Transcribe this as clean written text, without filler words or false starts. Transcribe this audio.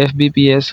FBPS